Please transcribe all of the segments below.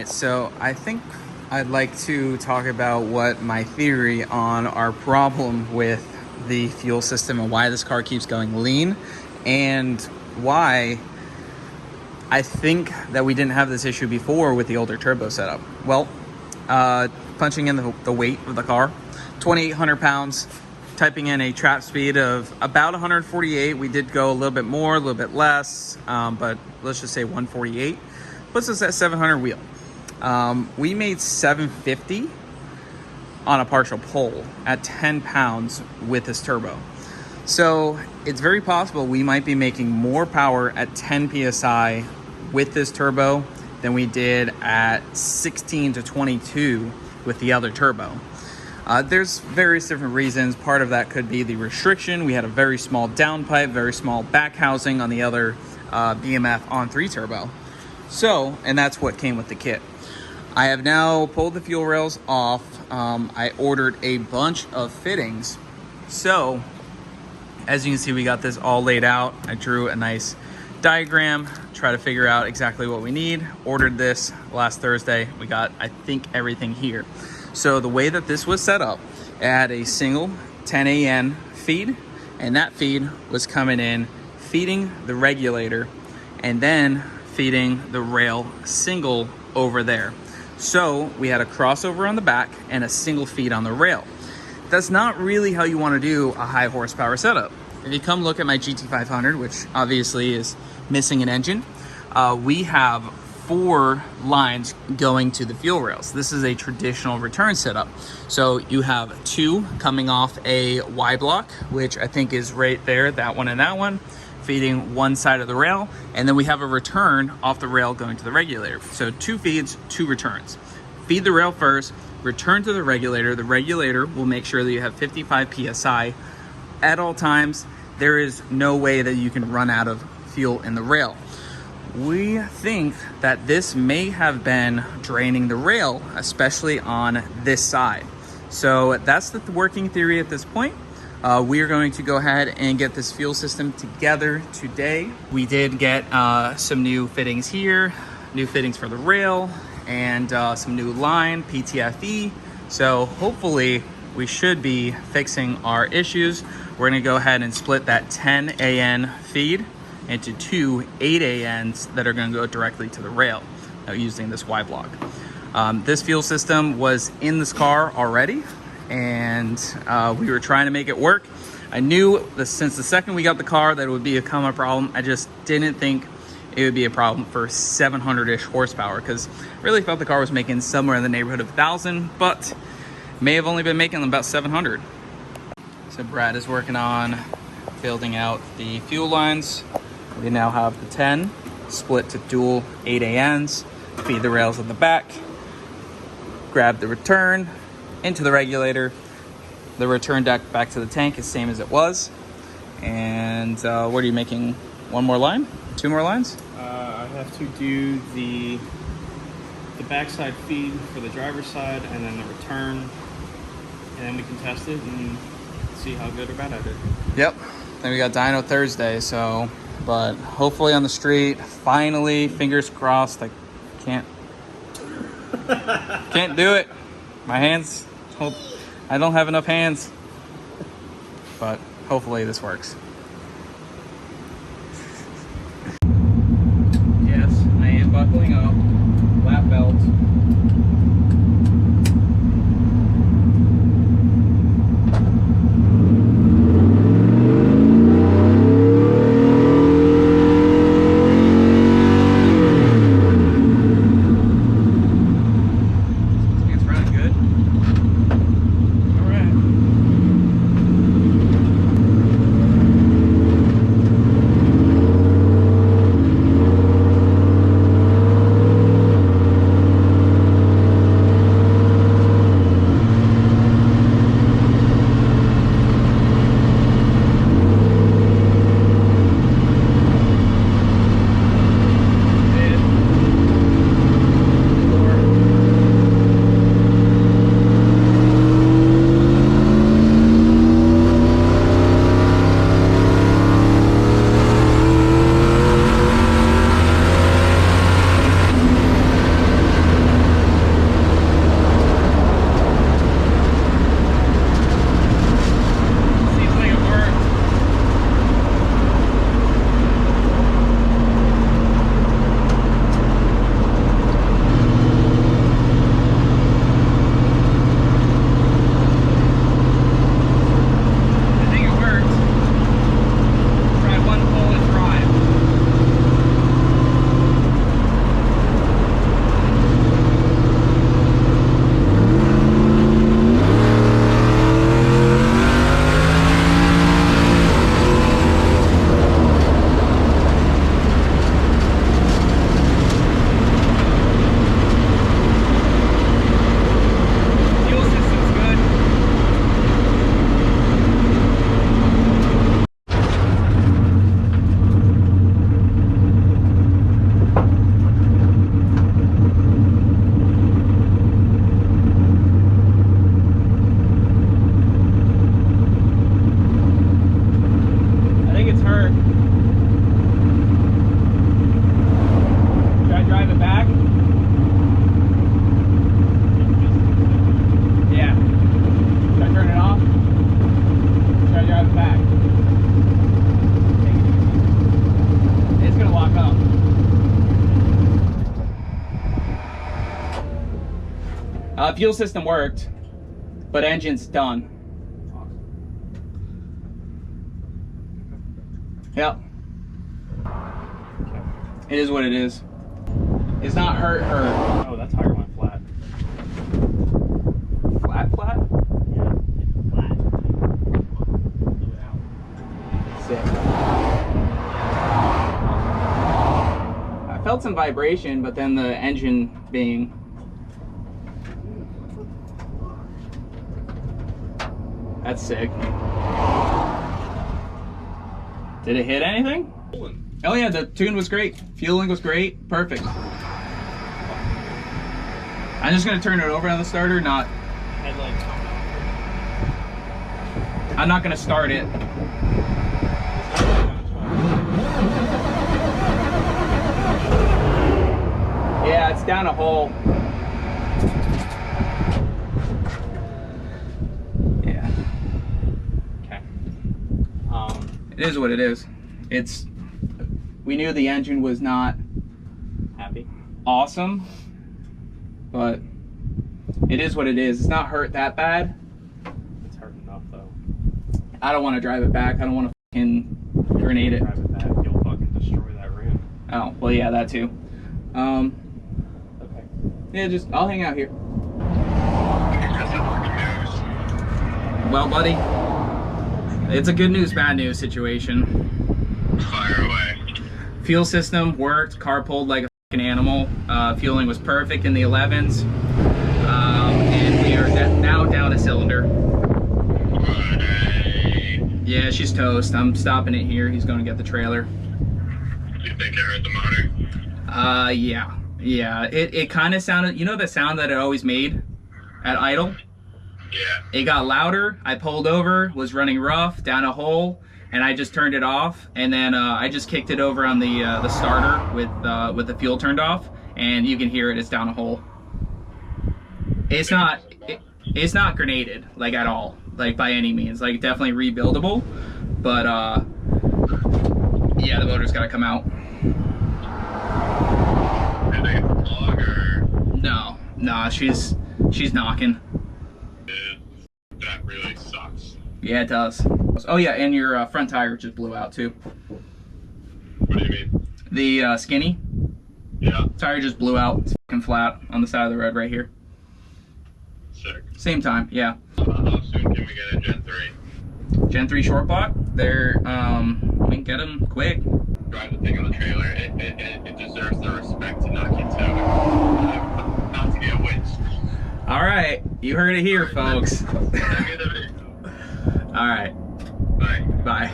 right, so I think I'd like to talk about what my theory on our problem with the fuel system and why this car keeps going lean, and why I think that we didn't have this issue before with the older turbo setup. Well, punching in the weight of the car, 2,800 pounds, typing in a trap speed of about 148. We did go a little bit more, a little bit less, but let's just say 148. Puts us at 700 wheel. We made 750 on a partial pull at 10 pounds with this turbo. So it's very possible we might be making more power at 10 PSI with this turbo than we did at 16 to 22 with the other turbo. There's various different reasons. Part of that could be the restriction. We had a very small downpipe, very small back housing on the other BMF on 3 turbo. So, and that's what came with the kit. I have now pulled the fuel rails off. I ordered a bunch of fittings. So, as you can see, we got this all laid out. I drew a nice diagram, try to figure out exactly what we need. Ordered this last Thursday. We got, I think, everything here. So the way that this was set up, it had a single 10 AN feed, and that feed was coming in, feeding the regulator, and then feeding the rail single over there. So we had a crossover on the back and a single feed on the rail. That's not really how you want to do a high horsepower setup. If you come look at my GT500, which obviously is missing an engine, we have 4 lines going to the fuel rails. This is a traditional return setup. So you have 2 coming off a Y block, which I think is right there, that one and that one, feeding one side of the rail. And then we have a return off the rail going to the regulator. So 2 feeds, 2 returns. Feed the rail first, return to the regulator. The regulator will make sure that you have 55 PSI at all times. There is no way that you can run out of fuel in the rail. We think that this may have been draining the rail, especially on this side. So that's the working theory at this point. We are going to go ahead and get this fuel system together today. We did get some new fittings here, new fittings for the rail, and some new line, PTFE. So hopefully we should be fixing our issues. We're gonna go ahead and split that 10 AN feed into 2 8 ANs that are going to go directly to the rail using this Y block. This fuel system was in this car already, and we were trying to make it work. I knew that since the second we got the car that it would become a problem. I just didn't think it would be a problem for 700-ish horsepower, because I really thought the car was making somewhere in the neighborhood of 1,000, but may have only been making about 700. So Brad is working on building out the fuel lines. We now have the 10 split to dual 8 ANs, feed the rails on the back, grab the return into the regulator. The return deck back to the tank is same as it was. And what are you making? 1 more line? 2 more lines? I have to do the backside feed for the driver's side, and then the return, and then we can test it and see how good or bad I did. Yep. Then we got dyno Thursday, so, but hopefully on the street, finally, fingers crossed. I can't do it. My hands, I don't have enough hands, but hopefully this works. Yes, I am buckling up, lap belt. Fuel system worked, but engine's done. Yep. It is what it is. It's not hurt. Oh, that tire went flat. Flat? Yeah, flat. Sick. I felt some vibration, but then the engine being... That's sick. Did it hit anything? Oh yeah, the tune was great. Fueling was great. Perfect. I'm just gonna turn it over on the starter, not... Headlights. I'm not gonna start it. Yeah, it's down a hole. Yeah. Okay. It is what it is. It's... We knew the engine was not Happy? awesome, but it is what it is. It's not hurt that bad. It's hurt enough though. I don't want to drive it back. I don't want to fucking grenade it. Drive it back, you'll fucking destroy that rim. Oh, well, yeah, that too. Okay. Yeah, I'll hang out here. Well, buddy, it's a good news, bad news situation. Fire away. Fuel system worked, car pulled like a fucking animal. Fueling was perfect in the 11s. And we are now down a cylinder. Yeah, she's toast. I'm stopping it here. He's going to get the trailer. Do you think I heard the motor? Yeah. Yeah, it kind of sounded, you know the sound that it always made at idle? Yeah. It got louder. I pulled over, was running rough, down a hole, and I just turned it off. And then I just kicked it over on the starter with the fuel turned off, and you can hear it. It's down a hole. It's not grenaded, like, at all, like, by any means. Like, definitely rebuildable, but yeah, the motor's got to come out. Did they vlog or? No, she's knocking. That really sucks. Yeah, it does. Oh yeah, and your front tire just blew out too. What do you mean? The skinny Yeah. tire just blew out. It's fucking flat on the side of the road right here. Sick. Same time, yeah. How soon can we get a Gen 3? Gen 3 short block. They're we can get them quick. Drive the thing on the trailer. It deserves the respect to not get towed. Not to get winched. All right, you heard it here, folks. Send me the video. All right, Bye. bye.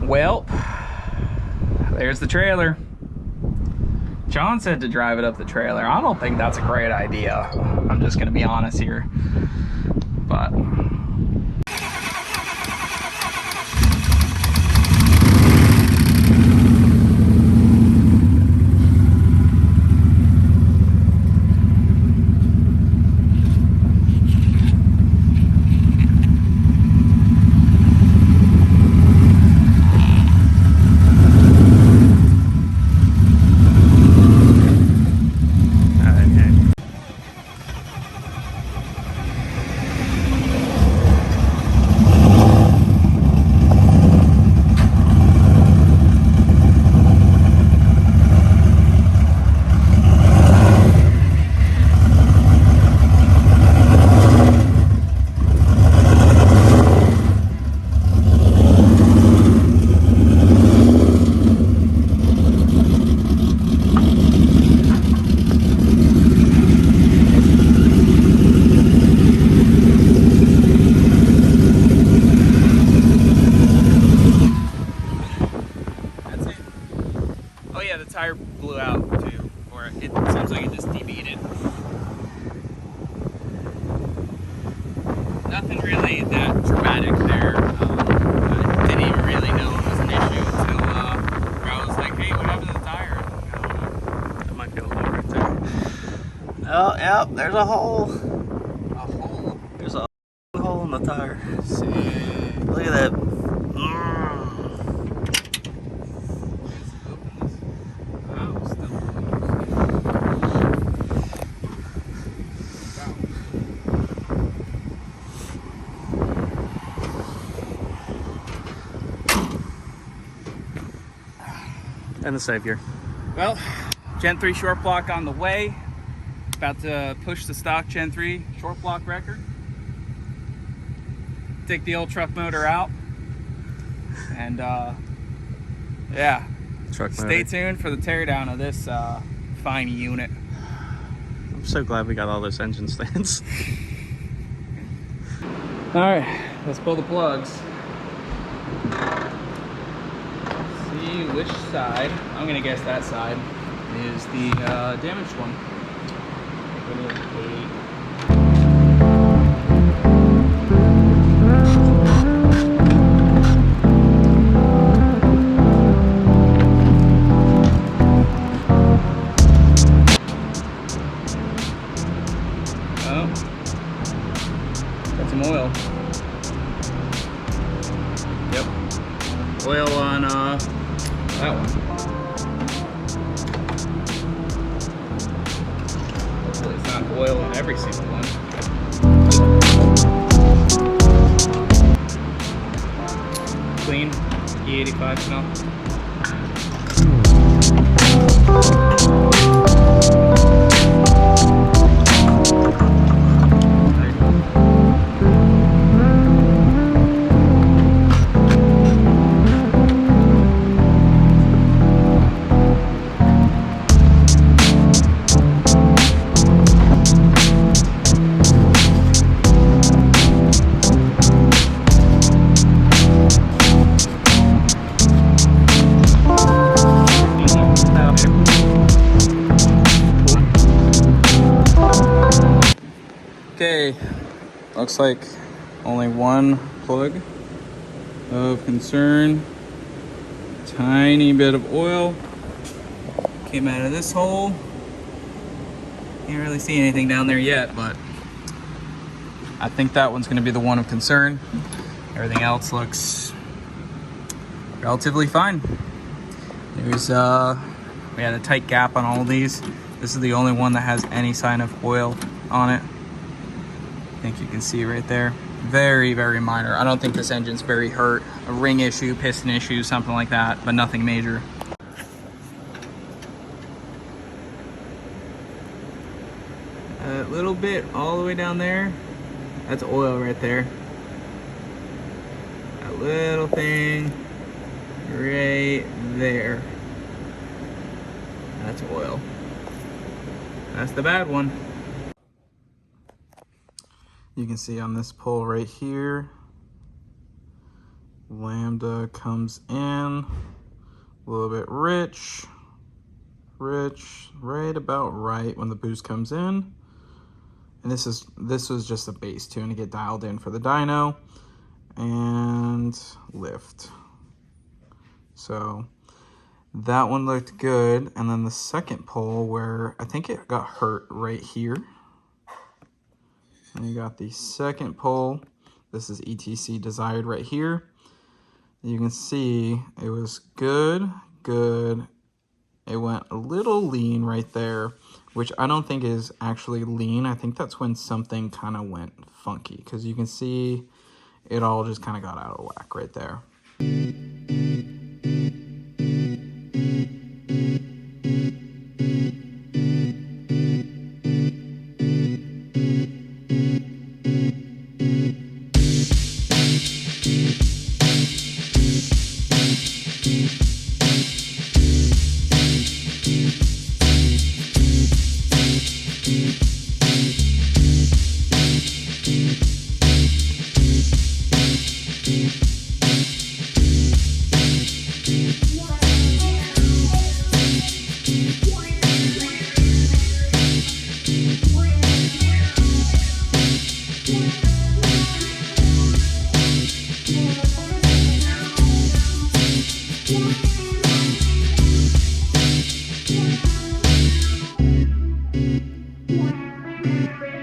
Well, there's the trailer. John said to drive it up the trailer. I don't think that's a great idea. I'm just gonna be honest here, but. Tire blew out too, or it seems like it just debeaded. Nothing really that dramatic there. I didn't even really know it was an issue until I was like, hey, what happened to the tire? That might be a little right there. Oh, yep, there's a hole. A hole? There's a hole in the tire. Sick. Look at that. And the savior. Well, Gen 3 short block on the way. About to push the stock Gen 3 short block record. Take the old truck motor out. And yeah, Truck motor. stay tuned for the teardown of this fine unit. I'm so glad we got all those engine stands. All right, let's pull the plugs. See which side, I'm gonna guess that side, is the damaged one. Oh, got some oil. Yep, oil on that one. Hopefully it's not oil on every single one. Clean E85 smell. Okay, looks like only one plug of concern. Tiny bit of oil came out of this hole. Can't really see anything down there yet, but I think that one's gonna be the one of concern. Everything else looks relatively fine. There's we had a tight gap on all of these. This is the only one that has any sign of oil on it. I think you can see right there. Very, very minor. I don't think this engine's very hurt. A ring issue, piston issue, something like that, but nothing major. A little bit all the way down there. That's oil right there. That little thing right there. That's oil. That's the bad one. You can see on this pole right here, lambda comes in a little bit rich, right about right when the boost comes in. And this was just a base tune to get dialed in for the dyno and lift. So that one looked good. And then the second pole where I think it got hurt right here. And you got the second pole. This is ETC desired right here. You can see it was good. It went a little lean right there, which I don't think is actually lean. I think that's when something kind of went funky, because you can see it all just kind of got out of whack right there.